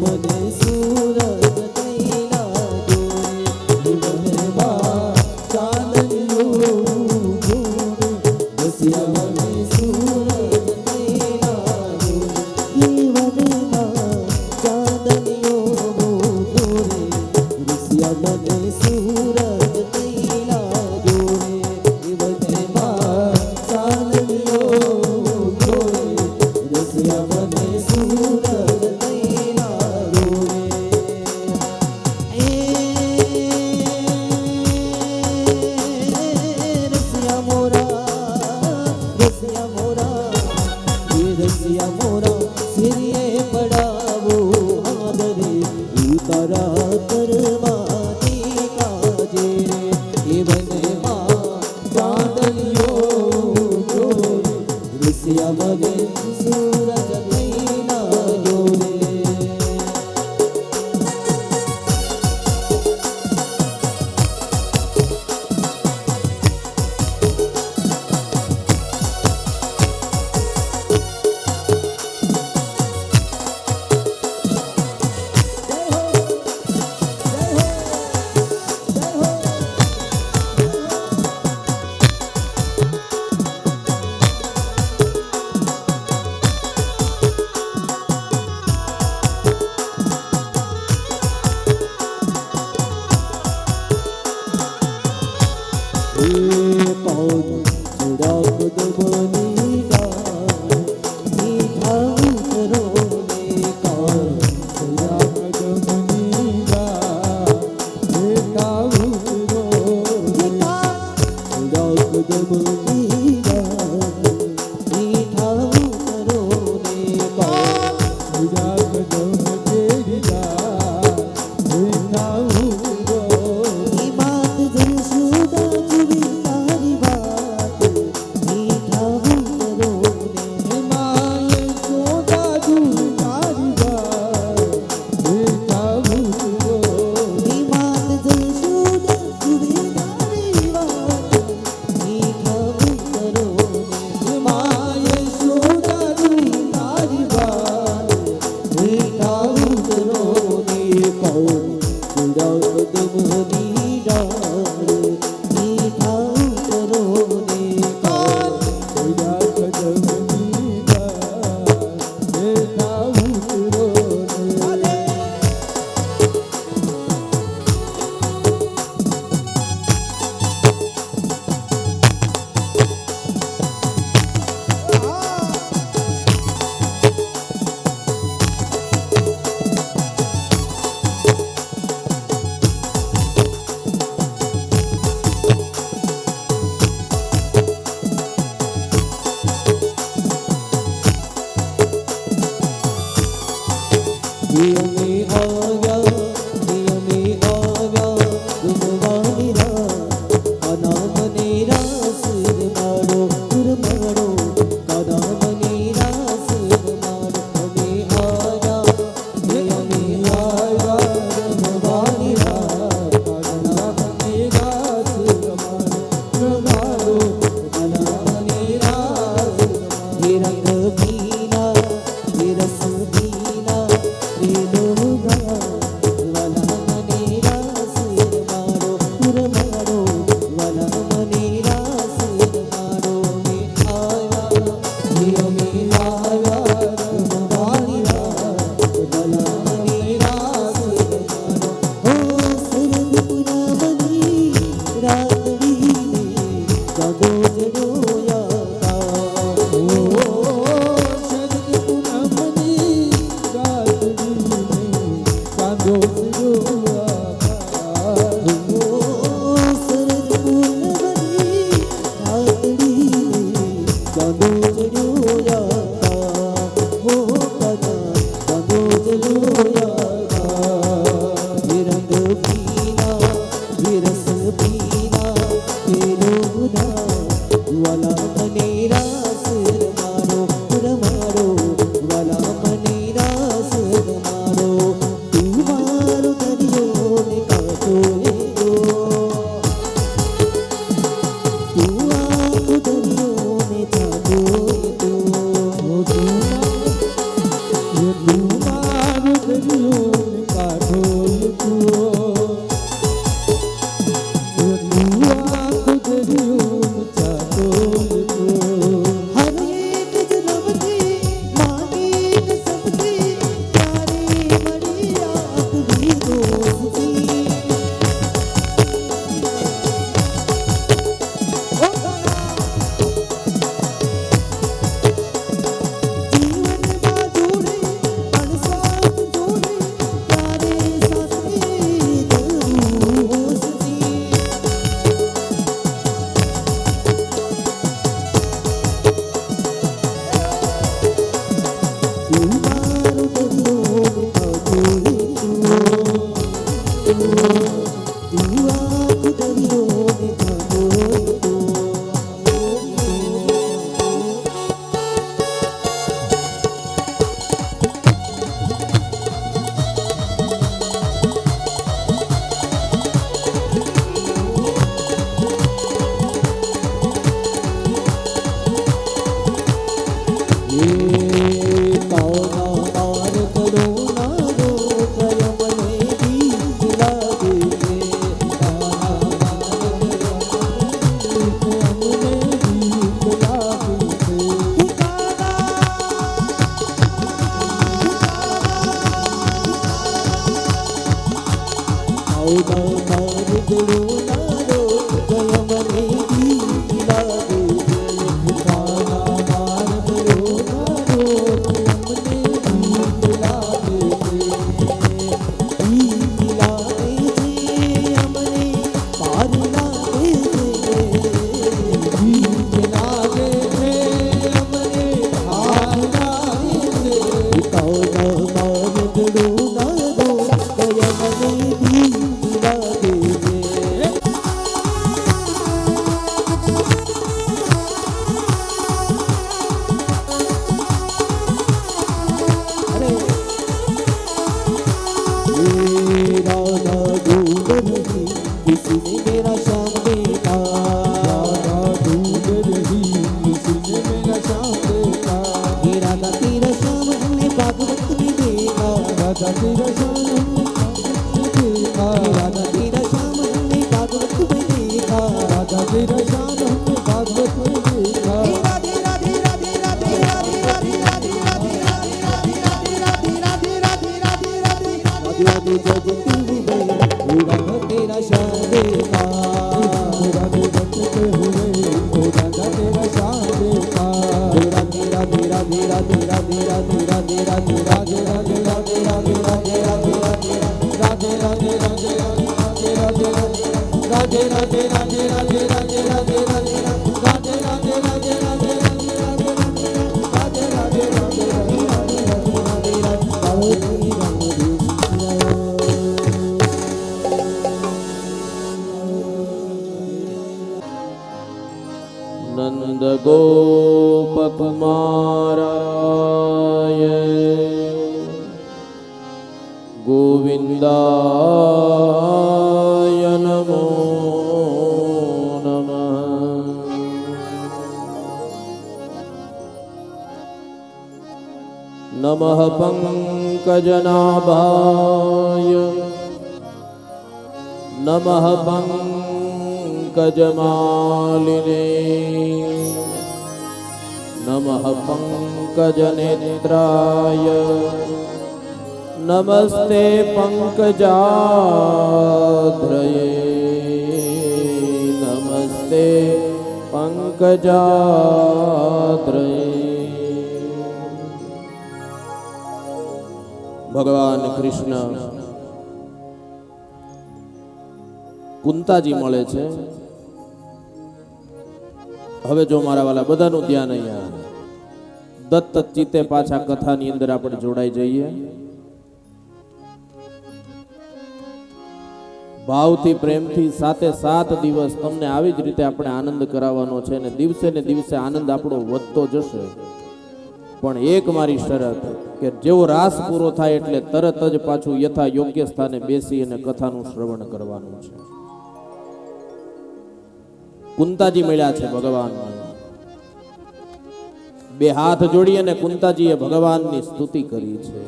મને સુરત થઈ લાગ્યો રે જીવનમાં ચાંદનીઓ જોડે રસિયા મને સુરત થઈ લાગ્યો જીવનમાં ચાંદનીઓ જોડે રસિયા મને સુરત થઈ લાગ્યો રે જીવનમાં ચાંદનીઓ જોડે રસિયા મને સુરત થઈ લાગ્યો રે રસિયા મોરા રસિયા મોરા સિરિયે પડાવો આદરે ઉતારા કરવાની કાજે રે એ વનમાં ચાંદલીઓ જોડે રસિયા મને સૂરજ થઈ લાગ્યો રે નંદ ગોપ કુમારાય ગોવિંદાય નમો નમઃ. નમઃ પંકજનાભાય નમઃ પંકજમાલિને નમઃ પંકજનેત્રાય નમસ્તે પંકજાદ્રયે નમસ્તે પંકજાદ્રયે. ભગવાન કૃષ્ણ કુંતાજી મળે છે. હવે જો મારા વાલા બધાનું ધ્યાન અહીંયા દત્ત ચિત્તે પાછા કથાની અંદર આપણે જોડાઈ જઈએ. ભાવથી પ્રેમથી 7 દિવસ તમને આવી જ રીતે આપણે આનંદ કરાવવાનો છે અને દિવસે ને દિવસે આનંદ આપણો વધતો જશે. પણ એક મારી શરત કે જેવો રાસ પૂરો થાય એટલે તરત જ પાછું યથા યોગ્ય સ્થાને બેસી અને કથાનું શ્રવણ કરવાનું છે. કુંતાજી મળ્યા છે ભગવાન. બે હાથ જોડી અને કુંતાજીએ ભગવાનની સ્તુતિ કરી છે.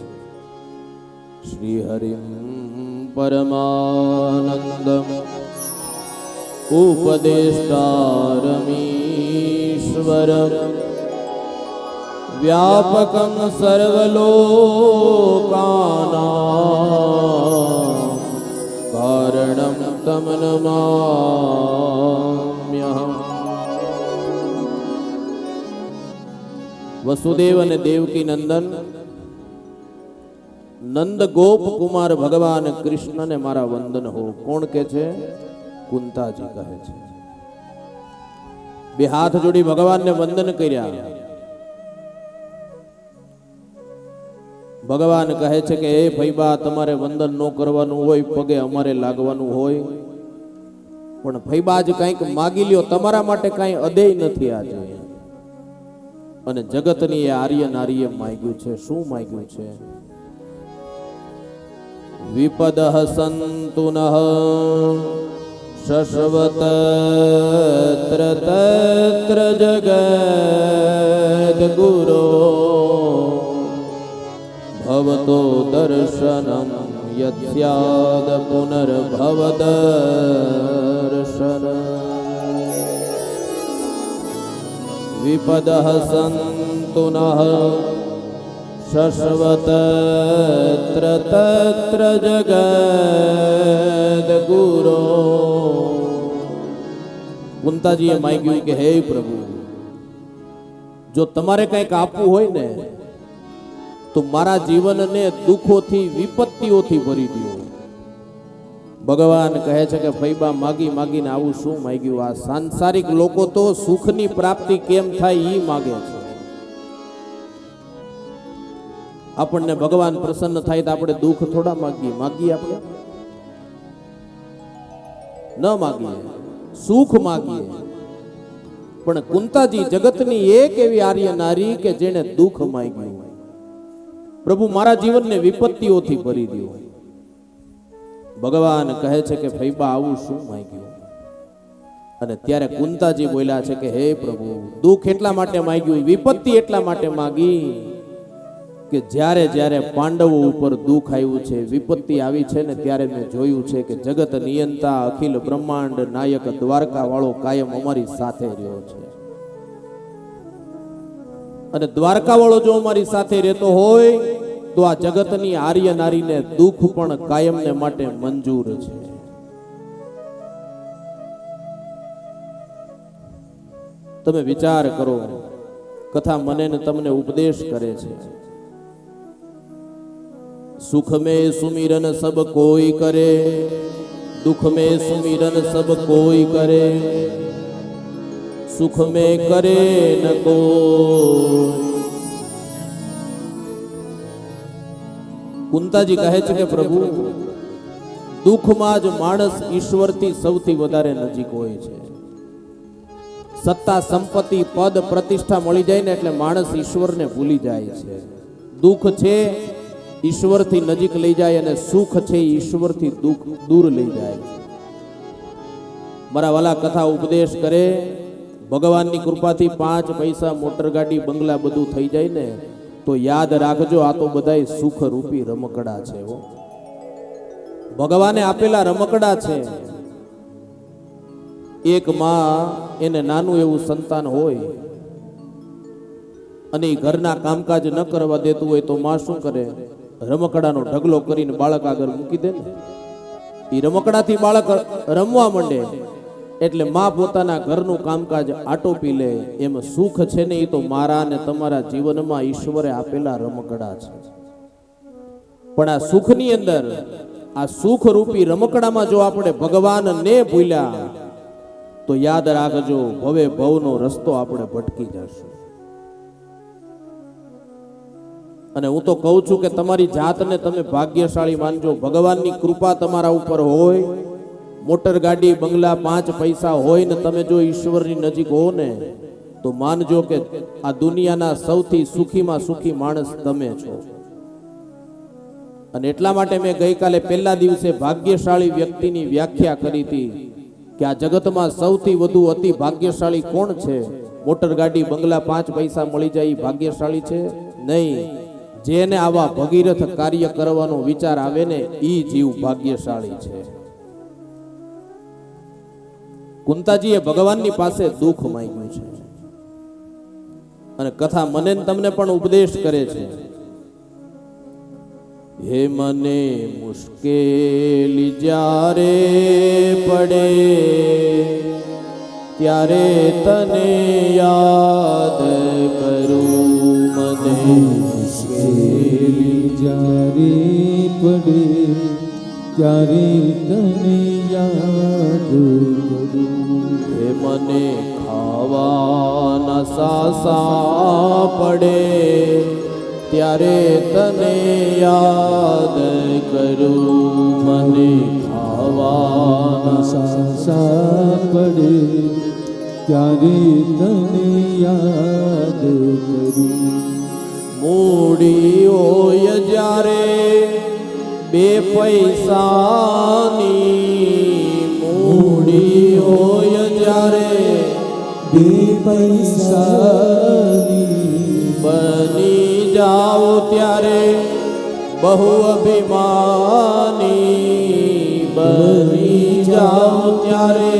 શ્રીહરિમ પરમાનંદમ ઉપદેષ્ટારમીશ્વરમ વ્યાપકં સર્વલોકાનાં કારણં તમ નમામ્યહં. વસુદેવ અને દેવકી નંદન નંદ ગોપ કુમાર ભગવાન કૃષ્ણને મારા વંદન હો. કોણ કે છે? કુંતાજી કહે છે. બે હાથ જોડી ભગવાનને વંદન કર્યા. ભગવાન કહે છે કે હે ફૈબા, તમારે વંદન ન કરવાનું હોય, પગે અમારે લાગવાનું હોય, પણ ફૈબા જ કંઈક માગી લ્યો, તમારા માટે કંઈ અદેય નથી આજે. અને જગતની એ આર્ય નારીએ માંગ્યું છે. શું માંગ્યું છે? વિપદઃ સંતુ નઃ શશ્વતત્ર તત્ર જગદ ગુરો ભવતો દર્શનમ યસ્યાદ પુનર્ભવ દર્શન. વિપદઃ સંતુ નઃ શશ્વતત્ર તત્ર જગદ ગુરો. કુંતાજીએ માંગ્યું કે હે પ્રભુ, જો તમારે કંઈક આપવું હોય ને તો મારા જીવનને દુઃખોથી વિપત્તિઓથી ભરી દો. ભગવાન કહે છે કે ફૈબા, માગી માગીને આવું શું માંગ્યું? આ સાંસારિક લોકો તો સુખની પ્રાપ્તિ કેમ થાય એ માગે છે. આપણને ભગવાન પ્રસન્ન થાય તો આપણે દુઃખ થોડા માગીએ? આપણે ન માગીએ, સુખ માગીએ. પણ કુંતાજી જગતની એક એવી આર્ય નારી કે જેને દુઃખ માગ્યું. પ્રભુ, મારા જીવનને વિપત્તિઓથી ભરી દો. ભગવાન કહે છે કે ફૈબા, આવું શું માંગ્યું? અને ત્યારે કુંતાજી બોલ્યા છે કે હે પ્રભુ, દુઃખ એટલા માટે માંગ્યું, વિપત્તિ એટલા માટે માંગી કે જ્યારે જ્યારે પાંડવો ઉપર દુઃખ આવ્યું છે, વિપત્તિ આવી છે ને, ત્યારે મેં જોયું છે કે જગત નિયંતા અખિલ બ્રહ્માંડ નાયક દ્વારકા વાળો કાયમ અમારી સાથે રહ્યો છે. અને દ્વારકા વાળો જો અમારી સાથે રહેતો હોય તો આ જગતની આર્ય નારીને દુઃખ પણ કાયમને માટે મંજૂર છે. તમે વિચાર કરો, કથા મને ને તમને ઉપદેશ કરે છે. સુખ में सुमिरन सब कोई करे, दुख में सुमिरन सब कोई करे, सुख में करे न कोई. કુંતાજી કહે છે કે પ્રભુ, દુઃખમાં જ માણસ ઈશ્વરથી સૌથી વધારે નજીક હોય છે. સત્તા, સંપત્તિ, પદ, પ્રતિષ્ઠા મળી જાય ને એટલે માણસ ઈશ્વરને ભૂલી જાય છે. દુઃખ છે ઈશ્વરથી નજીક લઈ જાય અને સુખ છે ઈશ્વરથી દૂર લઈ જાય. મારા વાલા કથા ઉપદેશ કરે, ભગવાનની કૃપાથી 5 પૈસા, મોટર ગાડી, બંગલા બધું થઈ જાય ને તો યાદ રાખજો, આ તો બધાય સુખ રૂપી રમકડા છે. ભગવાને આપેલા રમકડા છે. એક માં એને નાનું એવું સંતાન હોય અને એ ઘરના કામકાજ ન કરવા દેતું હોય તો માં શું કરે? રમકડાનો ઢગલો કરીને બાળક આગળ મૂકી દે ને. એ રમકડાથી બાળક રમવા માંડે એટલે માં પોતાના ઘરનું કામકાજ આટોપી લે. એમ સુખ છે ને એ તો મારા ને તમારા જીવનમાં ઈશ્વરે આપેલા રમકડા છે. પણ આ સુખની અંદર, આ સુખ રૂપી રમકડામાં જો આપણે ભગવાનને ભૂલ્યા તો યાદ રાખજો, ભવે ભવનો રસ્તો આપણે ભટકી જશું. અને હું તો કહું છું કે તમારી જાતને તમે ભાગ્યશાળી માનજો. ભગવાનની કૃપા તમારા ઉપર હોય, મોટર ગાડી, બંગલા, 5 પૈસા હોય ને તમે જો ઈશ્વરની નજીક હો ને તો માનજો કે આ દુનિયાના સૌથી સુખીમાં સુખી માણસ તમે છો. અને એટલા માટે મેં ગઈકાલે પહેલા દિવસે ભાગ્યશાળી વ્યક્તિની વ્યાખ્યા કરી હતી કે આ જગતમાં સૌથી વધુ અતિ ભાગ્યશાળી કોણ છે? મોટર ગાડી, બંગલા, 5 પૈસા મળી જાય ભાગ્યશાળી છે? નહીં. જેને આવા ભગીરથ કાર્ય કરવાનો વિચાર આવે ને ઈ જીવ ભાગ્યશાળી છે. કુંતાજીએ ભગવાનની પાસે દુઃખ માંગ્યું છે અને કથા મને ને તમને પણ ઉપદેશ કરે છે. હે મને મુશ્કેલી જ્યારે પડે ત્યારે તને યાદ કરું. મને મુશ્કેલી જ્યારે પડે ત્યારે તને યાદ કરું. હે મને ખાવાના સાસા પડે ત્યારે તને યાદ કરું. મને ખાવાના સાસા પડે ત્યારે તને યાદ કરું. મૂડી હોય જ્યારે બે પૈસાની, મૂડી હોય જ્યારે બે પૈસાની, બની જાઓ ત્યારે બહુ અભિમાની, બની જાઓ ત્યારે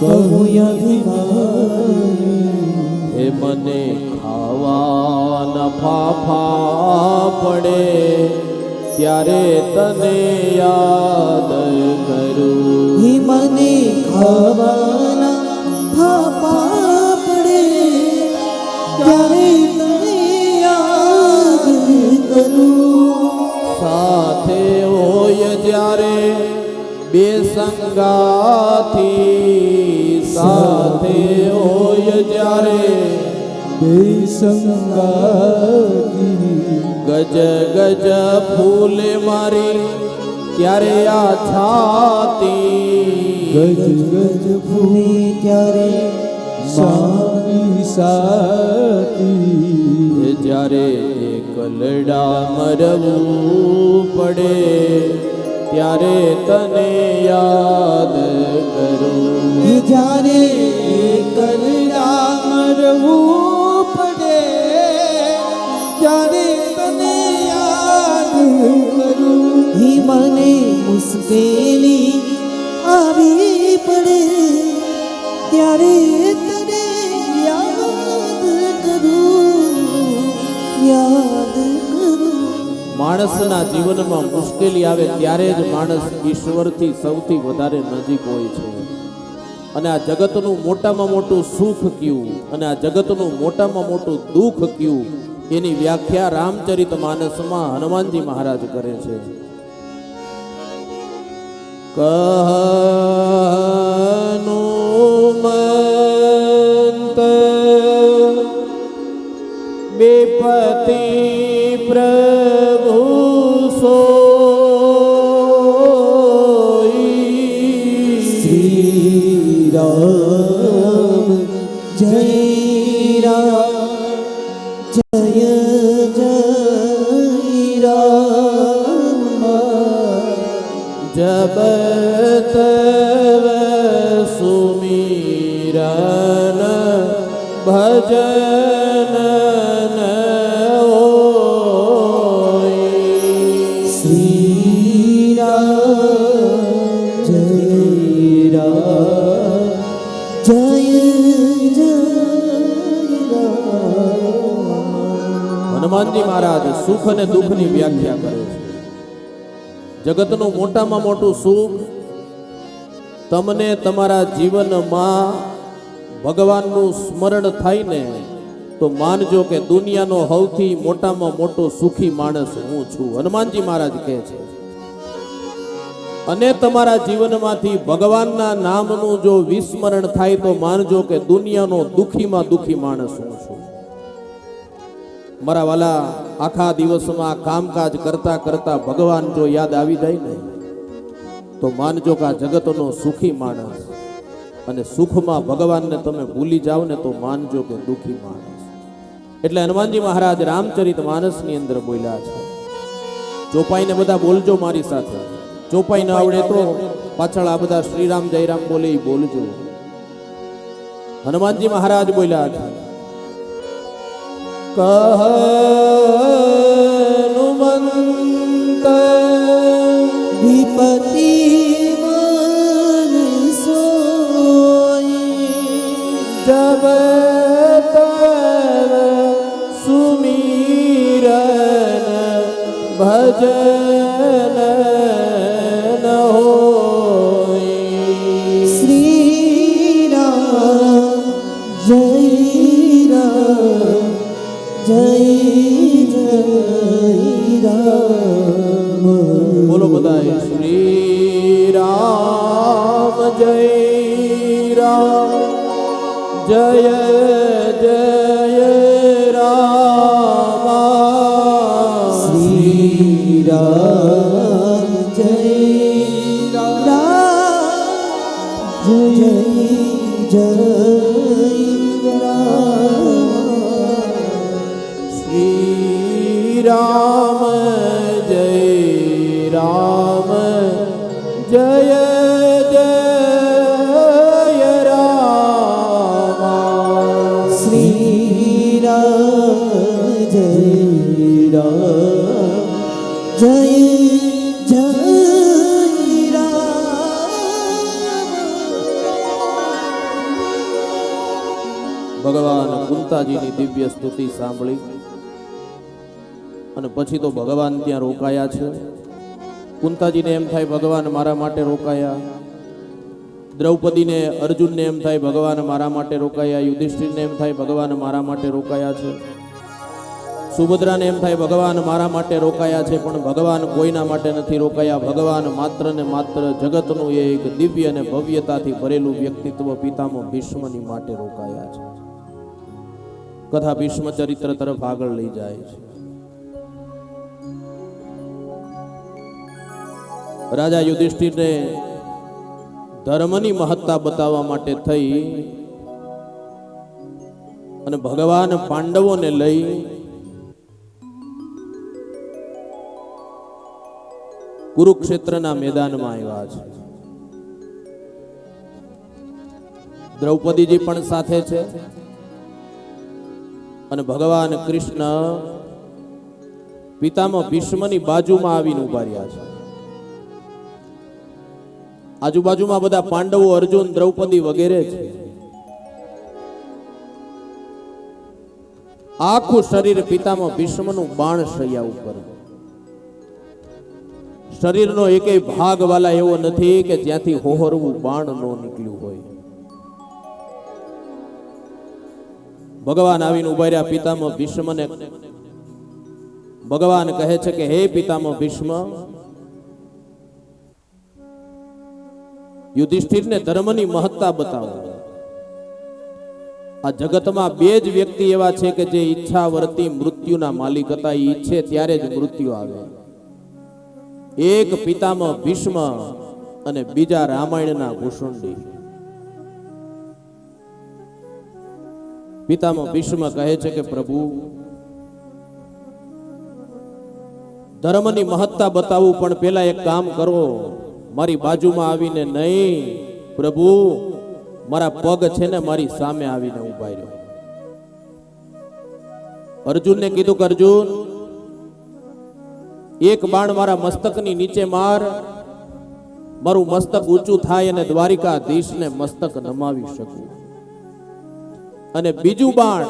બહુ અભિમાની. હે મને ખાવાના ફાફા પડે ત્યારે તને યાદ કરું. હે મને ખાવાના ફાફા પડે ત્યારે તને યાદ કરું. સાથે હોય જ્યારે બે સંગાથી, સાથે હોય જ્યારે બે સંગાતી, ગજ ગજ ફૂલે મારી ત્યારે આ છાતી, ગજ ગજ ફૂલે ત્યારે મારી સાતી. જ્યારે કલડા મરવું પડે ત્યારે તને યાદ કરું. જ્યારે કલડા મરવું પડે ત્યારે તને યાદ કરું. હે મને મુશ્કેલી આવી પડે ત્યારે તને યાદ કરું, યાદ કરું. માણસના જીવનમાં મુશ્કેલી આવે ત્યારે જ માણસ ઈશ્વરથી સૌથી વધારે નજીક હોય છે. અને આ જગતનું મોટામાં મોટું સુખ કયું અને આ જગતનું મોટામાં મોટું દુઃખ કયું એની વ્યાખ્યા રામચરિતમાનસમાં હનુમાનજી મહારાજ કરે છે. હનુમંત બેપતિ પ્રભુ સોઈ. શ્રી રામ જય રામ જય જય રામ. जब तब सुमिरन भजन न होई. श्री राम जय राम जय जय राम. હનુમાનજી મહારાજ સુખ અને દુઃખની વ્યાખ્યા કરે છે. જગતનું મોટામાં મોટું સુખ તમને તમારા જીવનમાં ભગવાનનું સ્મરણ થાય ને તો માનજો કે દુનિયાનો સૌથી મોટામાં મોટો સુખી માણસ હું છું. હનુમાનજી મહારાજ કહે છે. અને તમારા જીવનમાંથી ભગવાનના નામનું જો વિસ્મરણ થાય તો માનજો કે દુનિયાનો દુખીમાં દુખી માણસ હું છું. મારા વાલા, આખા દિવસમાં કામકાજ કરતા કરતા ભગવાન જો યાદ આવી જાય ને તો માનજો કે આ જગતનો સુખી માણસ, અને સુખમાં ભગવાનને તમે ભૂલી જાઓ ને તો માનજો કે દુખી માણસ. એટલે હનુમાનજી મહારાજ રામચરિત માનસની અંદર બોલ્યા છે. ચોપાઈને બધા બોલજો મારી સાથે. ચોપાઈ ન આવડે તો પાછળ આ બધા શ્રીરામ જયરામ બોલે એ બોલજો. હનુમાનજી મહારાજ બોલ્યા છે. કહ પતિ મન સોઈ જબ તબ સુમીરન ભજન ન હોય શ્રી રામ જય રામ જય જય રામ બોલો બધાય શ્રી રામ જય રામ જય જય રામ શ્રી રામ જય રામ જય જય રામ શ્રી રામ જય રામ જય જય રામ શ્રી રામ જય રામ જય જય ભગવાન કુંતાજીની દિવ્ય સ્તુતિ સાંભળી અને પછી તો ભગવાન ત્યાં રોકાયા છે. કુંતાજીને એમ થાય ભગવાન મારા માટે રોકાયા, દ્રૌપદીને અર્જુનને એમ થાય ભગવાન મારા માટે રોકાયા, યુધિષ્ઠિરને એમ થાય ભગવાન મારા માટે રોકાયા છે, સુભદ્રાને એમ થાય ભગવાન મારા માટે રોકાયા છે. પણ ભગવાન કોઈના માટે નથી રોકાયા. ભગવાન માત્ર ને માત્ર જગતનું એક દિવ્ય અને ભવ્યતાથી ભરેલું વ્યક્તિત્વ પિતામહ ભીષ્મની માટે રોકાયા છે. કથા ભીષ્મ ચરિત્ર તરફ આગળ લઈ જાય છે. રાજા યુધિષ્ઠિરને ધર્મની મહત્તા બતાવવા માટે થઈ અને ભગવાન પાંડવોને લઈ કુરુક્ષેત્રના મેદાનમાં આવ્યા છે. દ્રૌપદીજી પણ સાથે છે અને ભગવાન કૃષ્ણ પિતામહ ભીષ્મની બાજુમાં આવીને ઉભા રહ્યા છે. આજુબાજુમાં બધા પાંડવો, અર્જુન, દ્રૌપદી વગેરે છે. આખું શરીર પિતામહ ભીષ્મનું બાણ શૈયા ઉપર. શરીરનો એકેય ભાગ વાલા એવો નથી કે જ્યાંથી હોહરવું બાણ ન નીકળ્યું હોય. ભગવાન આવીને ઉભા રહ્યા પિતામહ ભીષ્મને. ભગવાન કહે છે કે હે પિતામહ ભીષ્મ, યુધિષ્ઠિરને ધર્મની મહત્તા બતાવો. આ જગતમાં બે જ વ્યક્તિ એવા છે કે જે ઈચ્છાવર્તી મૃત્યુના માલિક હતા. એ ઈચ્છે ત્યારે જ મૃત્યુ આવે. એક પિતામહ ભીષ્મ અને બીજા રામાયણના ભૂષુંડી. પિતામહ ભીષ્મ કહે છે કે પ્રભુ, ધર્મની મહત્તા બતાવું પણ પેલા એક કામ કરો, મારી બાજુમાં આવીને નહીં, પ્રભુ મારા પગ છે ને મારી સામે આવીને ઉભા રહ્યો. અર્જુનને કીધું કે અર્જુન, એક બાણ મારા મસ્તકની નીચે માર, મારું મસ્તક ઊંચું થાય અને દ્વારિકાધીશને મસ્તક નમાવી શકું. અને બીજું બાણ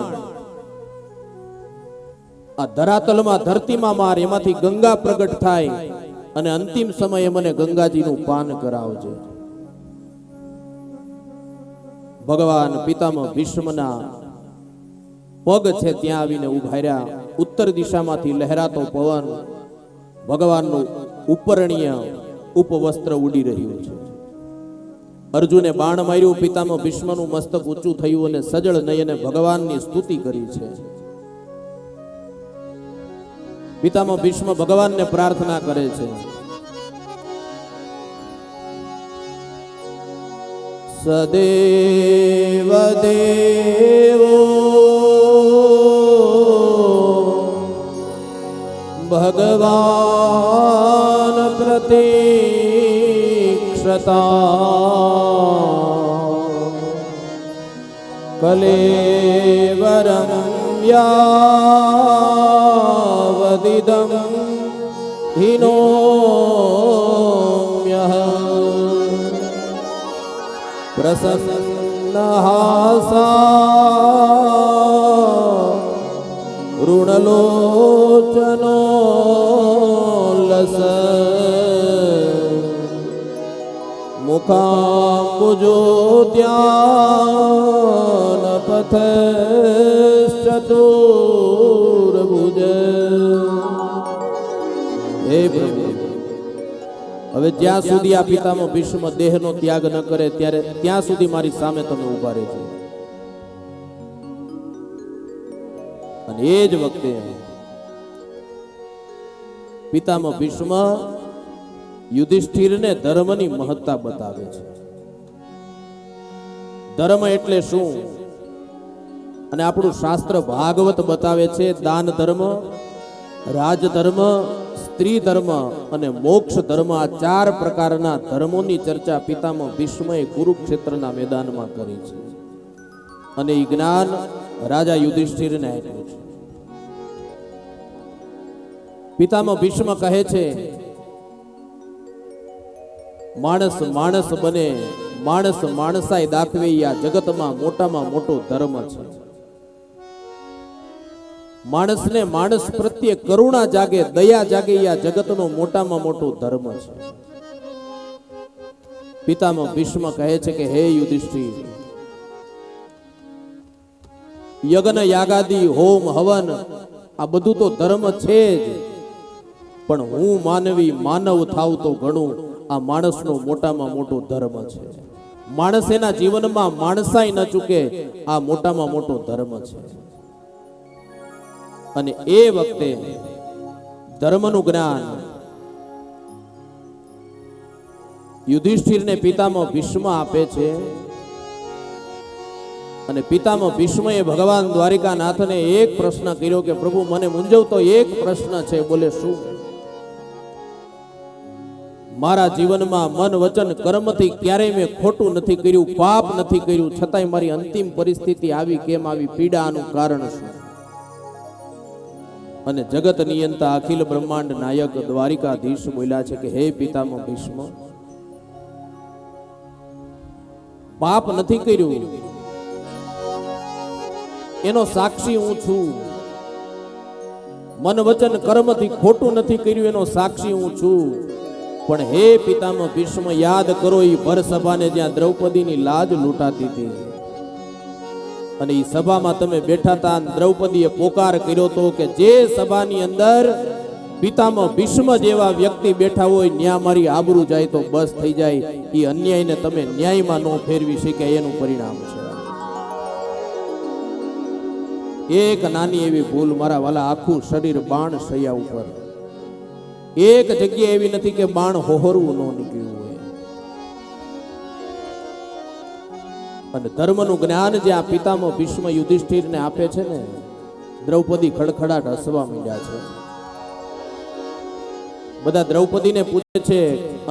આ ધરાતલમાં ધરતીમાં માર, એમાંથી ગંગા પ્રગટ થાય અને અંતિમ સમયે મને ગંગાજીનું પાન કરાવજે. ભગવાન પિતામહ ભીષ્મના પગ છે ત્યાં આવીને ઉભા રહ્યા. ઉત્તર દિશામાંથી લહેરાતો પવન ભગવાનનું ઉપરણીય ઉપવસ્ત્ર ઉડી રહ્યું છે. અર્જુને બાણ માર્યું, પિતામહ ભીષ્મનું મસ્તક ઊંચું થયું અને સજળ નયને ભગવાનની સ્તુતિ કરી છે. પિતામહ ભીષ્મ ભગવાનને પ્રાર્થના કરે છે, સદેવ દેવો ભગવાન પ્રતીક્ષતા કલેવરમ યાવદિદમ હિનો પ્રસન્ન હાસા ઋણલોચનો લસ મુખાંબુજો ધ્યાન પથે ચતુર્ભુજ. હે પ્રભુ, હવે જ્યાં સુધી આ પિતામહ ભીષ્મ દેહનો ત્યાગ ન કરે ત્યાં સુધી મારી સામે તમે ઉભા રહેજો. અને એ જ વખતે પિતામહ ભીષ્મ યુધિષ્ઠિરને ધર્મની મહત્તા બતાવે છે. ધર્મ એટલે શું? અને આપણું શાસ્ત્ર ભાગવત બતાવે છે દાન ધર્મ, રાજ ધર્મ, સ્ત્રી ધર્મ અને મોક્ષ ધર્મ, આ 4 પ્રકારના ધર્મોની ચર્ચા પિતામહ ભીષ્મએ કુરુક્ષેત્રના મેદાનમાં કરી છે. અને એ જ્ઞાન રાજા યુધિષ્ઠિરને આપ્યું છે. પિતામહ ભીષ્મ કહે છે, માણસ માણસ બને, માણસ માણસાઈ દાખવે, આ જગતમાં મોટામાં મોટો ધર્મ છે. માણસને માણસ પ્રત્યે કરુણા જાગે, દયા જાગે, આ જગતનો મોટામાં મોટો ધર્મ છે. પિતામહ ભીષ્મ કહે છે કે હે યુધિષ્ઠિર, યજ્ઞ યાગાદી હોમ હવન આ બધું તો ધર્મ છે જ, પણ હું માનવી માનવ થાવ તો ઘણું આ માણસનો મોટામાં મોટો ધર્મ છે. માણસ એના જીવનમાં માણસાઈ ન ચૂકે, આ મોટામાં મોટો ધર્મ છે. અને એ વખતે ધર્મનું જ્ઞાન યુધિષ્ઠિરને પિતામહ ભીષ્મ આપે છે. અને પિતામહ ભીષ્મએ ભગવાન દ્વારિકાનાથને એક પ્રશ્ન કર્યો કે પ્રભુ મને મૂંઝવતો એક પ્રશ્ન છે. બોલે શું? મારા જીવનમાં મન વચન કર્મથી ક્યારેય મેં ખોટું નથી કર્યું, પાપ નથી કર્યું, છતાંય મારી અંતિમ પરિસ્થિતિ આવી કેમ આવી? પીડાનું કારણ શું? અને જગત નિયંતા અખિલ બ્રહ્માંડ નાયક દ્વારિકાધીશ બોલ્યા છે કે હે પિતામહ ભીષ્મ, પાપ નથી કર્યું એનો સાક્ષી હું છું. મન વચન કર્મથી ખોટું નથી કર્યું એનો સાક્ષી હું છું. પણ હે પિતામહ ભીષ્મ, યાદ કરો એ ભર સભાને જ્યાં દ્રૌપદીની લાજ લૂંટાતી હતી અને એ સભામાં તમે બેઠા હતા, દ્રૌપદીએ પોકાર કર્યો તો કે જે સભાની અંદર પિતામહ ભીષ્મ જેવા વ્યક્તિ બેઠા હોય ન્યા મારી આબરૂ જાય તો બસ થઈ જાય. એ અન્યાયને તમે ન્યાયમાં ન ફેરવી શકે એનું પરિણામ છે. એક નાની એવી ભૂલ મારા વાલા આખું શરીર બાણ શૈયા ઉપર, એક જગ્યા એવી નથી કે બાણ હોહરવું ન નીકળ્યું હોય. અને ધર્મનું જ્ઞાન જે આ પિતામહ ભીષ્મ યુધિષ્ઠિરને આપે છે ને, દ્રૌપદી ખડખડાટ હસવા માંડ્યા છે. બધા દ્રૌપદીને પૂછે છે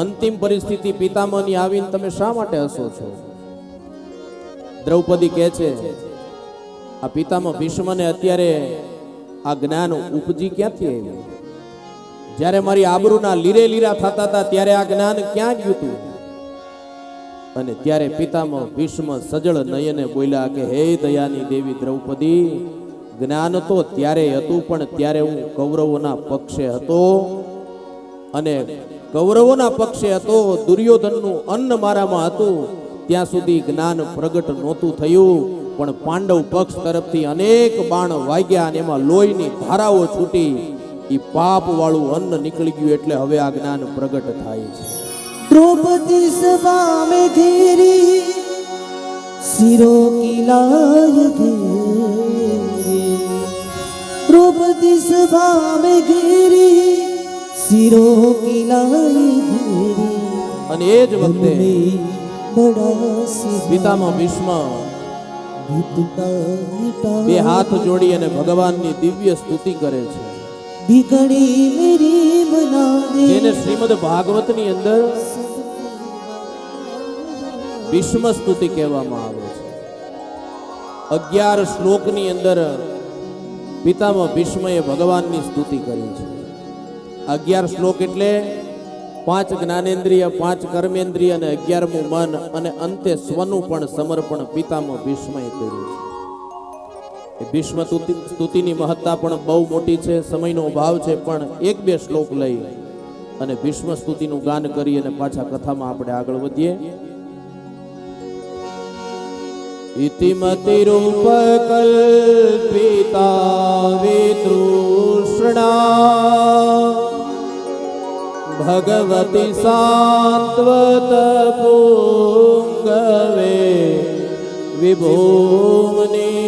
અંતિમ પરિસ્થિતિ પિતામહની આવીને તમે શા માટે હસો છો? દ્રૌપદી કહે છે આ પિતામહ ભીષ્મને અત્યારે આ જ્ઞાન ઉપજી ક્યાંથી આવ્યું? જ્યારે મારી આબરૂના લીરે લીરા થતા હતા ત્યારે આ જ્ઞાન ક્યાં ગયું હતું? અને ત્યારે પિતામહ ભીષ્મ સજળ નયને બોલ્યા કે હે દયાની દેવી દ્રૌપદી, જ્ઞાન તો ત્યારે હતું પણ ત્યારે હું કૌરવોના પક્ષે હતો અને કૌરવોના પક્ષે હતો, દુર્યોધનનું અન્ન મારામાં હતું, ત્યાં સુધી જ્ઞાન પ્રગટ નહોતું થયું. પણ પાંડવ પક્ષ તરફથી અનેક બાણ વાગ્યા અને એમાં લોહીની ધારાઓ છૂટી, એ પાપ વાળું અન્ન નીકળી ગયું એટલે હવે આ જ્ઞાન પ્રગટ થાય છે. द्रौपदी सभा में घेरी सिरों की लाय घेरी, द्रौपदी सभा में घेरी सिरों की लाय घेरी. અને એ જ વખતે પિતામહ ભીષ્મ બે હાથ જોડી અને ભગવાનની દિવ્ય સ્તુતિ કરે છે. बिगड़ी मेरी बना दे, જેને શ્રીમદ ભાગવતની અંદર ભીષ્મ સ્તુતિ કહેવામાં આવે છે. 11 શ્લોકની અંદર પિતામહ ભીષ્મએ ભગવાનની સ્તુતિ કરી છે. 11 શ્લોક એટલે પાંચ જ્ઞાનેન્દ્રિય, પાંચ કર્મેન્દ્રિય અને 11મું મન અને અંતે સ્વનું પણ સમર્પણ પિતામહ ભીષ્મએ કર્યું છે. ભીષ્મ સ્તુતિની મહત્તા પણ બહુ મોટી છે. સમયનો અભાવ છે, પણ એક બે શ્લોક લઈ અને ભીષ્મ સ્તુતિનું ગાન કરી અને પાછા કથામાં આપણે આગળ વધીએ. ઇતિમતિરૂપકલ્પિતા વિતૃષ્ણા ભગવતી સાત્વત પુંગવે વિભૂમની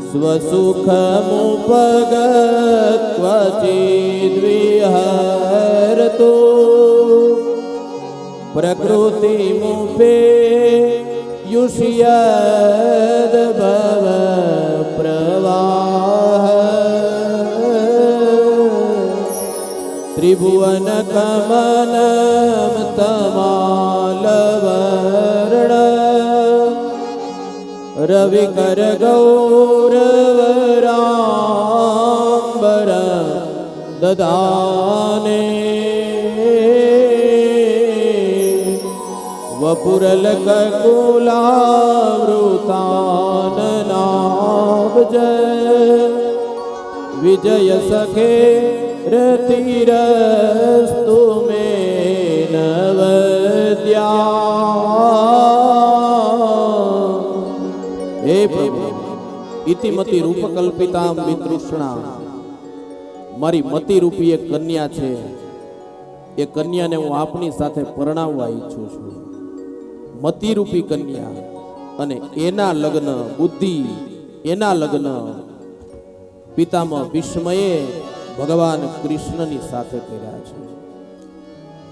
સ્વસુખમુપગત્વચિદ્વિહરતુ પ્રકૃતિમુપે યુષ્યદ ભવ પ્રવાહ ત્રિભુવન કમલમ તમાલવર્ણ રવિકર ગૌરવરાંબર દદાને વપુરલકુલાવૃતાનનાભજ વિજય સખે રતિરસ્તુ મે નવદ્યા. હે પ્રભુ, ઇતિમતિ રૂપકલ્પિતામ વિતૃષ્ણા, મારી મતિરૂપી એક કન્યા છે. એ કન્યાને હું આપની સાથે પરણાવવા ઈચ્છું છું. મતિરૂપી કન્યા, અને એના લગ્ન, બુદ્ધિ એના લગ્ન પિતામહ ભીષ્મએ ભગવાન કૃષ્ણની સાથે કર્યા છે.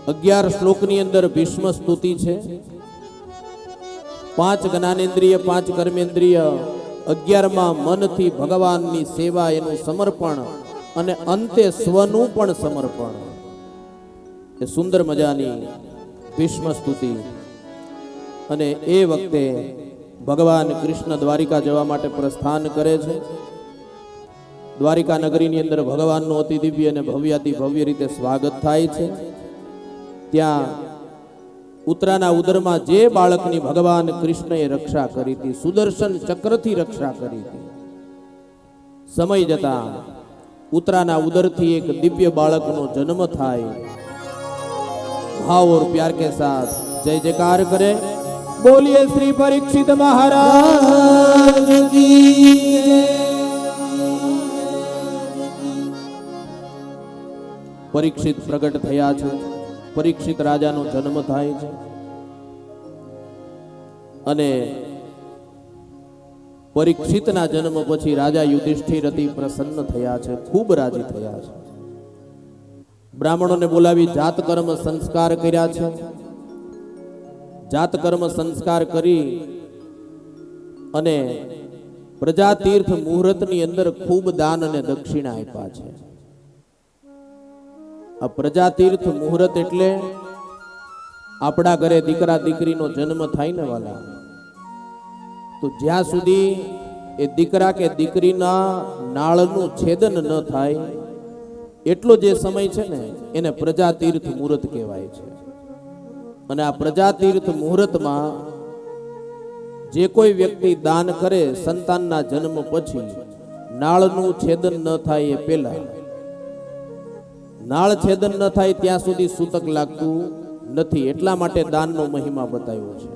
11 શ્લોકની અંદર ભીષ્મ સ્તુતિ છે. 5 જ્ઞાનેન્દ્રિય, 5 કર્મેન્દ્રિય, 11મા મનથી ભગવાનની સેવા, એનું સમર્પણ અને અંતે સ્વનું પણ સમર્પણ. એ સુંદર મજાની ભીષ્મ સ્તુતિ. અને એ વખતે ભગવાન કૃષ્ણ દ્વારિકા જવા માટે પ્રસ્થાન કરે છે. દ્વારિકા નગરીની અંદર ભગવાનનું અતિ દિવ્ય અને ભવ્યાતિ ભવ્ય રીતે સ્વાગત થાય છે. ત્યાં ઉત્તરાના ઉદરમાં જે બાળકની ભગવાન કૃષ્ણએ રક્ષા કરી હતી, સુદર્શન ચક્રથી રક્ષા કરી હતી, સમય જતા ઉત્તરાના ઉદરથી એક દિવ્ય બાળકનો જન્મ થાય. ભાવ और प्यार के साथ जय जयकार करे. बोलिए श्री परीक्षित महाराज की जय. પરીક્ષિત પ્રગટ થયા છે. પરીક્ષિત રાજાનો જન્મ થાય છે અને પરીક્ષિતના જન્મ પછી રાજા યુધિષ્ઠિર અતિ પ્રસન્ન થયા છે, ખૂબ રાજી થયા છે. બ્રાહ્મણોને બોલાવી જાત કર્મ સંસ્કાર કર્યા છે. જાત કર્મ સંસ્કાર કરી અને પ્રજાતીર્થ મુહૂર્તની અંદર ખૂબ દાન અને દક્ષિણા આપ્યા છે. આ પ્રજાતીર્થ મુહૂર્ત એટલે આપણા ઘરે દીકરા દીકરીનો જન્મ થાય ને વાલા, તો જ્યાં સુધી એ દીકરા કે દીકરીના નાળનું છેદન ન થાય એટલો જે સમય છે ને એને પ્રજાતીર્થ મુહૂર્ત કહેવાય છે. અને આ પ્રજાતીર્થ મુહૂર્તમાં જે કોઈ વ્યક્તિ દાન કરે સંતાનના જન્મ પછી, નાળનું છેદન ન થાય એ પહેલા, નાળ છેદન ન થાય ત્યાં સુધી સૂતક લાગતું નથી. એટલા માટે દાનનો મહિમા બતાવ્યો છે.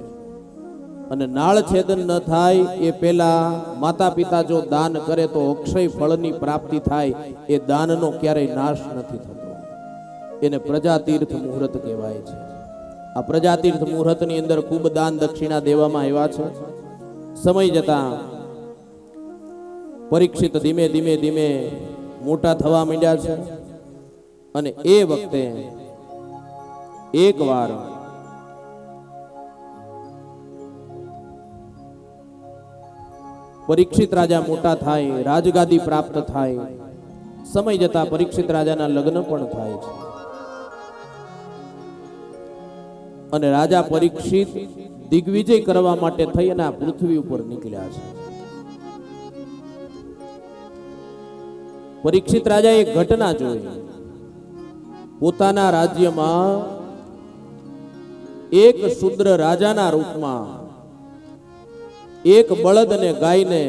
અને નાળ છેદન ન થાય એ પહેલા માતા પિતા જો દાન કરે તો અક્ષય ફળની પ્રાપ્તિ થાય. એ દાનનો ક્યારેય નાશ નથી થતો. એને પ્રજાતીર્થ મુહૂર્ત કહેવાય છે. આ પ્રજાતીર્થ મુહૂર્તની અંદર ખૂબ દાન દક્ષિણા દેવામાં આવ્યા છે. સમય જતા પરીક્ષિત ધીમે ધીમે ધીમે મોટા થવા માંડ્યા છે. અને એ વખતે એકવાર પરીક્ષિત રાજા મોટા થાય, રાજગાદી પ્રાપ્ત થાય. સમય જતા પરીક્ષિત રાજાના લગ્ન પણ થાય છે. અને રાજા પરીક્ષિત દિગ્વિજય કરવા માટે થઈ અને આ પૃથ્વી ઉપર નીકળ્યા છે. પરીક્ષિત રાજાએ એક ઘટના જોઈ. પોતાના રાજ્યમાં એક શુદ્ર રાજાના રૂપમાં એક બળદ અને ગાયને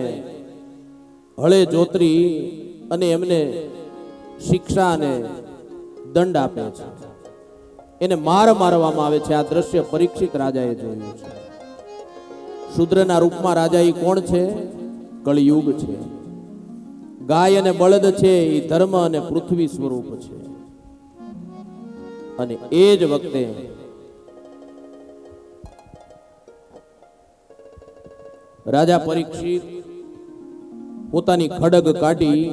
હળે જોતરી અને એમને શિક્ષા અને દંડ આપે છે, એને મારવામાં આવે છે. આ દ્રશ્ય પરીક્ષિત રાજાએ જોયું છે. શુદ્રના રૂપમાં રાજા એ કોણ છે? કળિયુગ છે. ગાય અને બળદ છે એ ધર્મ અને પૃથ્વી સ્વરૂપ છે. અને એ જ વખતે રાજા પરીક્ષિત પોતાની ખડગ કાઢી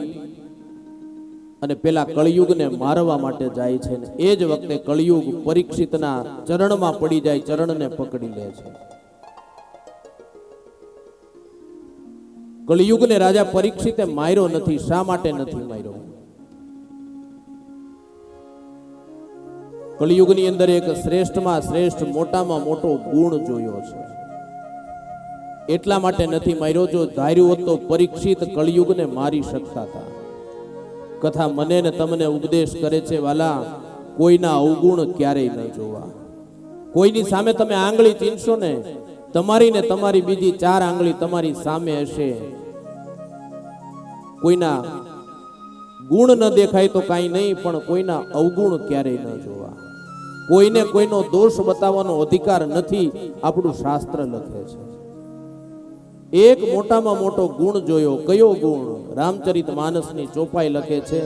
અને પેલા કળિયુગને મારવા માટે જાય છે. એ જ વખતે કળિયુગ પરીક્ષિતના ચરણમાં પડી જાય, ચરણને પકડી લે છે. કળિયુગને રાજા પરીક્ષિતે માર્યો નથી. શા માટે નથી માર્યો? કળિયુગની અંદર એક શ્રેષ્ઠમાં શ્રેષ્ઠ મોટામાં મોટો ગુણ જોયો છે, એટલા માટે નથી માર્યો. જો ધાર્યું હોત તો પરીક્ષિત કળિયુગને મારી શકતા હતા. કથા મને ને તમને ઉપદેશ કરે છે, વાલા, કોઈના અવગુણ ક્યારેય ન જોવા. કોઈની સામે તમે આંગળી ચીનશો ને, તમારી ને તમારી બીજી 4 આંગળી તમારી સામે હશે. કોઈના ગુણ ન દેખાય તો કાંઈ નહીં, પણ કોઈના અવગુણ ક્યારેય ન જોવા. કોઈને કોઈનો દોષ બતાવવાનો અધિકાર નથી, આપણું શાસ્ત્ર લખે છે. એક મોટામાં મોટો ગુણ જોયો. કયો ગુણ? રામચરિત માનસની ચોપાઈ લખે છે,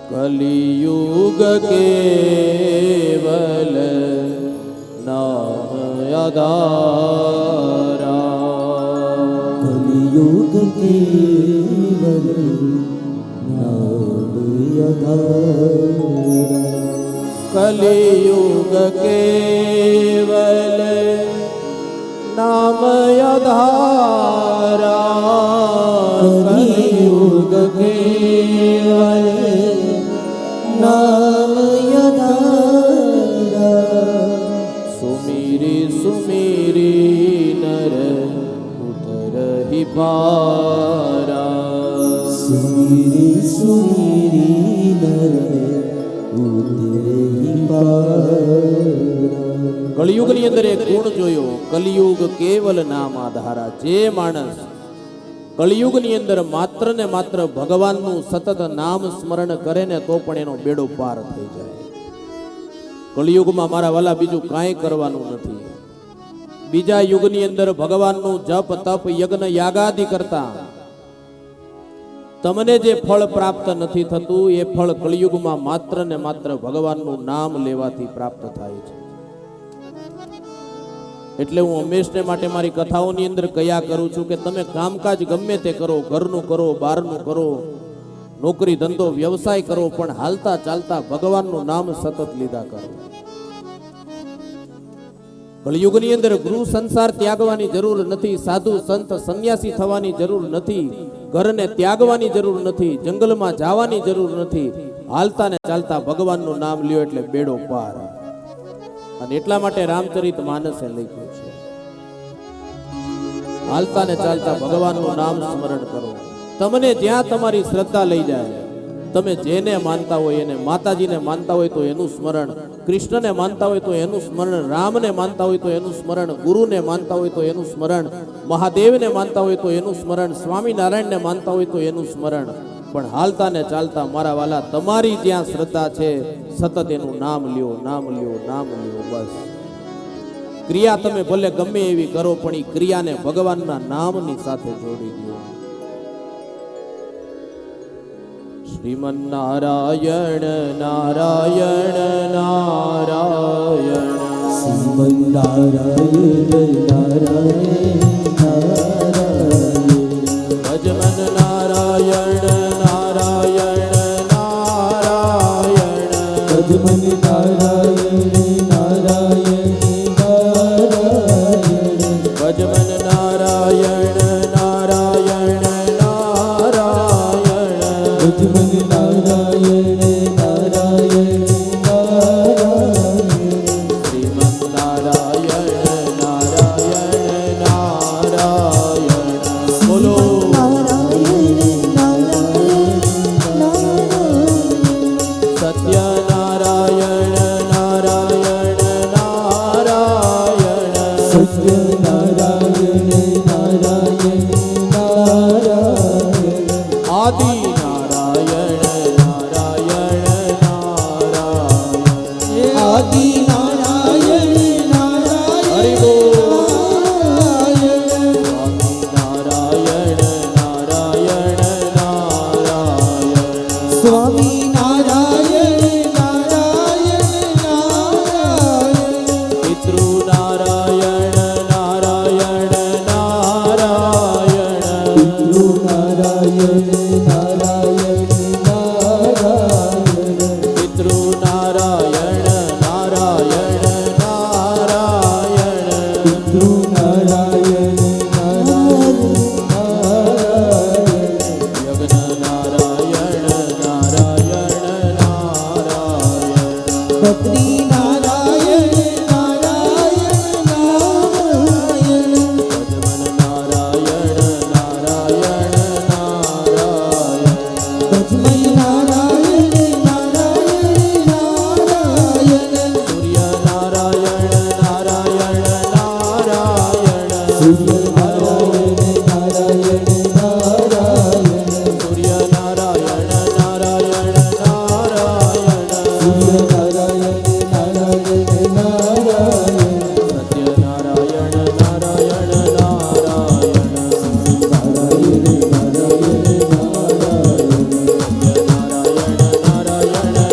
કલિયુગ કેવલ નામ આધારા. કલિયુગ કેવલ નામ આધારા. કલિયુગ કેવલ નામ આધારા. કલિયુગ કેવલ નામ આધારા. સુમીરી સુમીરી નર ઉતરહિ પારા. સુમીરી સુમીરી નર ઉતરહિ પારા. કળિયુગની અંદર એક ગુણ જોયો. કલિયુગ કેવલ નામ આધારા. જે માણસ કળિયુગની અંદર માત્ર ને માત્ર ભગવાનનું સતત નામ સ્મરણ કરે ને તો પણ એનો બેડો પાર થઈ જાય. કળિયુગમાં મારા વાલા બીજું કાંઈ કરવાનું નથી. બીજા યુગની અંદર ભગવાનનું જપ તપ યજ્ઞ યાગાદિ કરતા તમને જે ફળ પ્રાપ્ત નથી થતું, એ ફળ કળિયુગમાં માત્ર ને માત્ર ભગવાનનું નામ લેવાથી પ્રાપ્ત થાય છે. એટલે હું હંમેશને માટે મારી કથાઓની અંદર કયા કરું છું કે તમે કામકાજ ગમે તે કરો, ઘરનું કરો, બહારનું કરો, નોકરી ધંધો વ્યવસાય કરો, પણ હાલતા ચાલતા ભગવાનનું નામ સતત લીધા કરો. કળિયુગની અંદર ગૃહ સંસાર ત્યાગવાની જરૂર નથી, સાધુ સંત સંન્યાસી થવાની જરૂર નથી, ઘરને ત્યાગવાની જરૂર નથી, જંગલમાં જવાની જરૂર નથી. હાલતા ને ચાલતા ભગવાનનું નામ લ્યો એટલે બેડો પાર. અને એટલા માટે રામચરિત માનસે લખ્યું છે, હાલતા ને ચાલતા ભગવાનનું નામ સ્મરણ કરો. તમને જ્યાં તમારી શ્રદ્ધા લઈ જાય, તમે જેને માનતા હોય એને, માતાજીને માનતા હોય તો એનું સ્મરણ, કૃષ્ણને માનતા હોય તો એનું સ્મરણ, રામને માનતા હોય તો એનું સ્મરણ, ગુરુને માનતા હોય તો એનું સ્મરણ, મહાદેવને માનતા હોય તો એનું સ્મરણ, સ્વામિનારાયણને માનતા હોય તો એનું સ્મરણ. પણ હાલતા ને ચાલતા મારા વાલા તમારી જ્યાં શ્રદ્ધા છે સતત એનું નામ લ્યો, નામ લ્યો, નામ લ્યો. બસ ક્રિયા તમે ભલે ગમે એવી કરો, પણ એ ક્રિયાને ભગવાનના નામની સાથે જોડી દો. શ્રીમન નારાયણ નારાયણ નારાયણ. શ્રીમન નારાયણ નારાયણ નારાયણ. ભજમન નારાયણ નારાયણ નારાયણ. ભજમન નારાયણ નારાયણ નારાયણ. ભજમન નારાયણ નારાયણ નારાયણ. ભજમન નારાયણ નારાયણ નારાયણ. શ્રીમન નારાયણ નારાયણ નારાયણ. નારાયણ નારાયણ નારાયણ પિતૃ નારાયણ નારાયણ નારાયણ પિતૃ નારાયણ નારાયણ નારાયણ યજ્ઞ નારાયણ નારાયણ નારાયણ પત્ની નારાયણ નારાયણ નારાયણ ભજમન નારાયણ નારાયણ નારાયણ લક્ષ્મી નારાયણ નારાયણ નારાયણ સૂર્ય નારાયણ નારાયણ નારાયણ સૂર્ય નારાયણ નારાયણ નારાયણ સૂર્ય નારાયણ નારાયણ નારાયણ સૂર્ય નારાયણ નારાયણ નારાયણ સત્ય નારાયણ નારાયણ નારાયણ નારાયણ નારાયણ નારાયણ સત્ય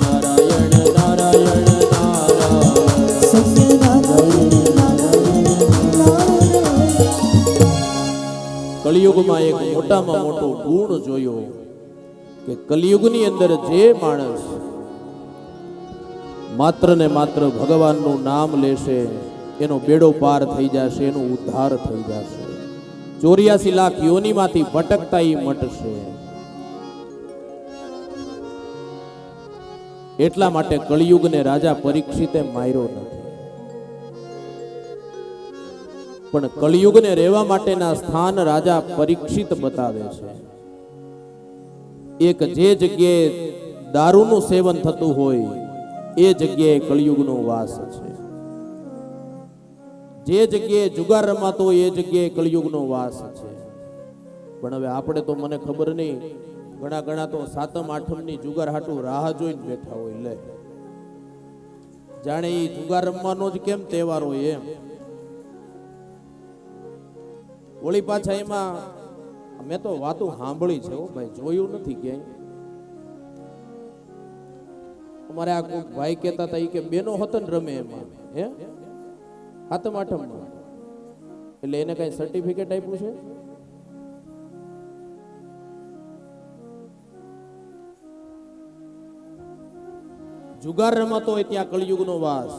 નારાયણ નારાયણ નારાયણ સત્ય નારાયણ નારાયણ નારાયણ કલિયુગમાં એક મોટામાં મોટો ગુણ જોયો કે કલિયુગની અંદર જે માણસ માત્ર ને માત્ર ભગવાનનું નામ લેશે એનો બેડો પાર થઈ જશે, એનો ઉદ્ધાર થઈ જશે. 84 લાખ યોનિમાંથી ભટકતા ઈ મટશે. એટલા માટે કલિયુગને રાજા પરીક્ષિતે માર્યો નથી, પણ કલિયુગને રહેવા માટેના સ્થાન રાજા પરીક્ષિત બતાવે છે. એક જે જગ્યાએ દારૂનું સેવન થતું હોય એ જગ્યાએ કલિયુગનો વાસ છે. જે જગ્યાએ જુગાર રમાતો હોય એ જગ્યાએ કલિયુગનો વાસ છે. પણ હવે આપણે તો મને ખબર નહીં, ઘણા તો સાતમ આઠમની જુગાર હાટું રાહ જોઈને બેઠા હોય. લે જાણે એ જુગાર રમવાનો જ કેમ તહેવાર હોય એમ. વળી પાછા એમાં મેં તો વાતો સાંભળી છે, ભાઈ જોયું નથી ક્યાંય. અમારે આ કોઈ ભાઈ કહેતા હતા કે બેનો હતન રમે એમાં, હે સાતમ આઠમમાં, એટલે એને કઈ સર્ટિફિકેટ આપ્યું છે? જુગાર રમાતો હોય ત્યાં કળિયુગનો વાસ,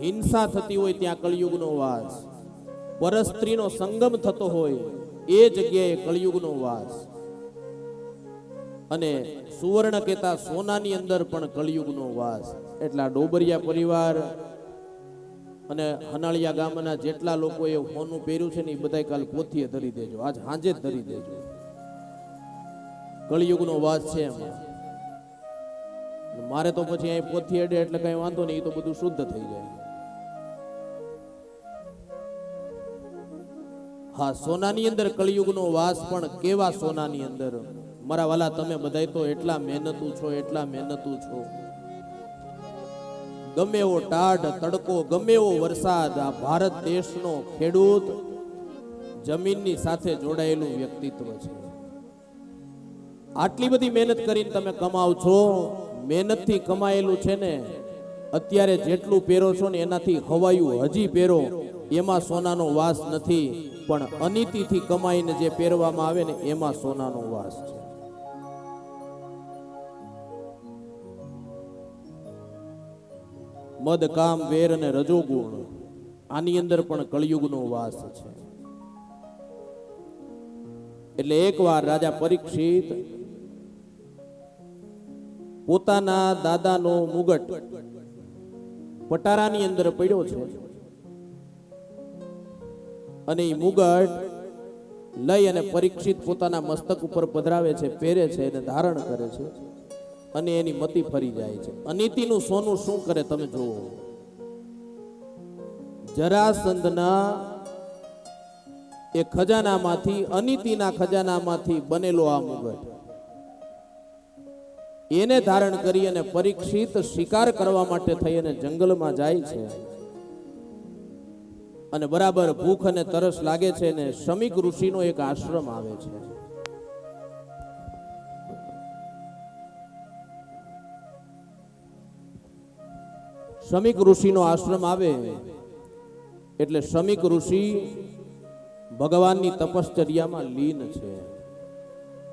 હિંસા થતી હોય ત્યાં કળિયુગનો વાસ, પરસ્ત્રીનો સંગમ થતો હોય એ જગ્યાએ કળિયુગનો વાસ, અને સુવર્ણ કહેતા સોનાની અંદર પણ કળિયુગનો વાસ. એટલા ડોબરિયા પરિવાર અને હનાળિયા ગામના જેટલા લોકોએ હોનું પહેર્યું છે ને એ બધાય કાલ પોથીએ ધરી દેજો, આજ હાંજે જ ધરી દેજો. કળિયુગનો વાસ છે એમાં. મારે તો પછી અહીં પોથી અડે એટલે કઈ વાંધો નહીં, એ તો બધું શુદ્ધ થઈ જાય. હા, સોનાની અંદર કળિયુગનો વાસ, પણ કેવા સોનાની અંદર? મારા વાલા, તમે બધાય તો એટલા મહેનતુ છો, એટલા મહેનતુ છો. ગમે એવો ટાઢ તડકો, ગમે એવો વરસાદ, આ ભારત દેશનો ખેડૂત જમીનની સાથે જોડાયેલું વ્યક્તિત્વ છે. આટલી બધી મહેનત કરીને તમે કમાવ છો, મહેનતથી કમાયેલું છે ને, અત્યારે જેટલું પહેરો છો ને એનાથી હવાયું હજી પહેરો, એમાં સોનાનો વાસ નથી. પણ અનીતિથી કમાઈને જે પહેરવામાં આવે ને એમાં સોનાનો વાસ છે. મદ, કામ, વેર અને રજોગુણ, આની અંદર પણ કળિયુગનો વાસ છે. એટલે એકવાર રાજા પરીક્ષિત પોતાના દાદાનો મુગટ પટારાની અંદર પડ્યો છે, અને એ મુગટ લઈ અને પરીક્ષિત પોતાના મસ્તક ઉપર પધરાવે છે, પહેરે છે અને ધારણ કરે છે, અને એની મતિ ફરી જાય છે. અનીતિનું સોનું શું કરે તમે જુઓ. જરાસંધના એ ખજાનામાંથી, અનીતિના ખજાનામાંથી બનેલો આ મુગટ, એને ધારણ કરી અને પરીક્ષિત શિકાર કરવા માટે થઈ અને જંગલમાં જાય છે. અને બરાબર ભૂખ અને તરસ લાગે છે ને શમીક ઋષિનો એક આશ્રમ આવે છે. શમીક ઋષિનો આશ્રમ આવે એટલે શમીક ઋષિ ભગવાનની તપશ્ચર્યામાં લીન છે,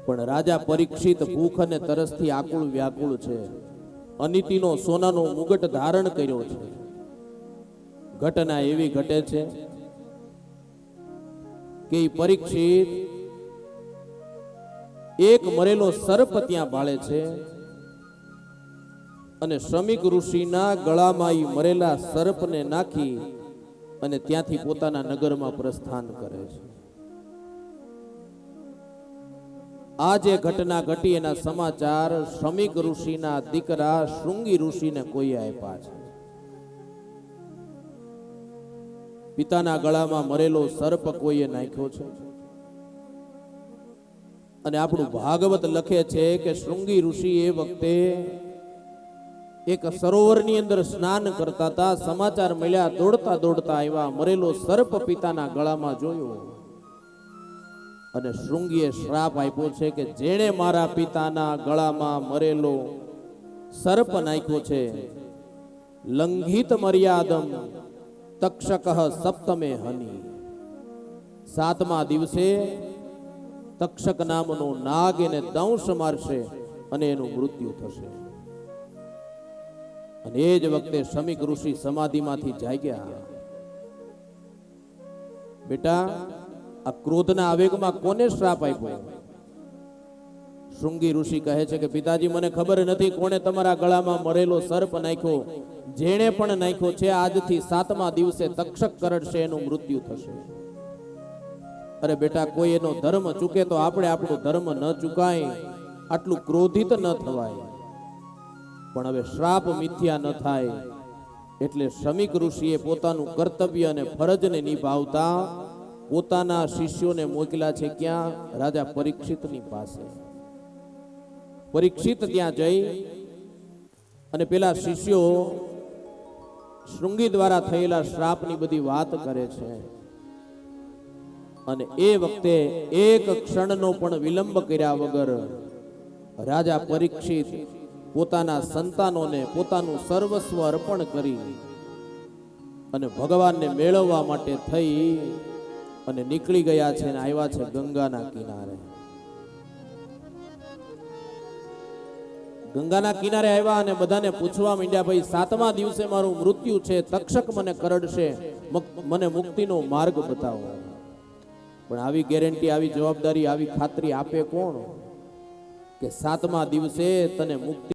પણ રાજા પરીક્ષિત ભૂખ અને તરસથી આકુળ વ્યાકુળ છે. અનિતિનો સોનાનો મુગટ ધારણ કર્યો છે. ઘટના એવી ઘટે છે કે પરીક્ષિત એક મરેલો સર્પ ત્યાં ભાળે છે અને શમીક ઋષિના ગળામાં ઈ મરેલા સર્પને નાખી અને ત્યાંથી પોતાના નગરમાં પ્રસ્થાન કરે છે. આ જે ઘટના ઘટી એના સમાચાર શમીક ઋષિના દીકરા શૃંગી ઋષિને કોઈ આપ્યા છે. પિતાના ગળામાં મરેલો સર્પ કોઈએ નાખ્યો છે. અને આપણું ભાગવત લખે છે કે શૃંગી ઋષિ એ વખતે એક સરોવરની અંદર સ્નાન કરતા હતા. સમાચાર મળ્યા, દોડતા દોડતા આવ્યા, મરેલો સર્પ પિતાના ગળામાં જોયો અને શૃંગીએ શ્રાપ આપ્યો છે કે જેણે મારા પિતાના ગળામાં મરેલો સર્પ નાખ્યો છે, લંઘિત મર્યાદમ તક્ષક સપ્તમે હની, 7મા દિવસે તક્ષક નામનો નાગ એને દંશ મારશે અને એનું મૃત્યુ થશે. અને એ જ વખતે શમીક ઋષિ સમાધિમાંથી જાગ્યા. બેટા, આ ક્રોધના આવેગમાં કોને શ્રાપ આપ્યો? શૃંગી ઋષિ કહે છે કે પિતાજી, મને ખબર નથી કોણે તમારા ગળામાં મરેલો સર્પ નાખ્યો. જેણે પણ નાખ્યો છે, આજથી 7મા દિવસે તક્ષક કરડશે, એનું મૃત્યુ થશે. અરે બેટા, કોઈ એનો ધર્મ ચૂકે તો આપણે આપણો ધર્મ ન ચૂકાય, આટલું ક્રોધિત ન થવાય. પણ હવે શ્રાપ મિથ્યા ન થાય એટલે શમીક ઋષિએ પોતાનું કર્તવ્ય અને ફરજને નિભાવતા પોતાના શિષ્યોને મોકલ્યા છે. ક્યાં? રાજા પરીક્ષિતની પાસે. પરીક્ષિત ત્યાં જઈ અને પેલા શિષ્યો શૃંગી દ્વારા થયેલા શ્રાપની બધી વાત કરે છે. અને એ વખતે એક ક્ષણનો પણ વિલંબ કર્યા વગર રાજા પરીક્ષિત પોતાના સંતાનોને પોતાનું સર્વસ્વ અર્પણ કરી અને ભગવાનને મેળવવા માટે થઈ અને નીકળી ગયા છે અને આવ્યા છે ગંગાના કિનારે. ગંગાના કિનારે આવ્યા અને બધાને પૂછવા માંડ્યા, ભાઈ 7મા દિવસે મારું મૃત્યુ છે, તક્ષક મને કરડશે, મને મુક્તિનો માર્ગ બતાવો. પણ આવી ગેરંટી, આવી જવાબદારી, આવી ખાતરી આપે કોણ કે 7મા દિવસે તને મુક્તિ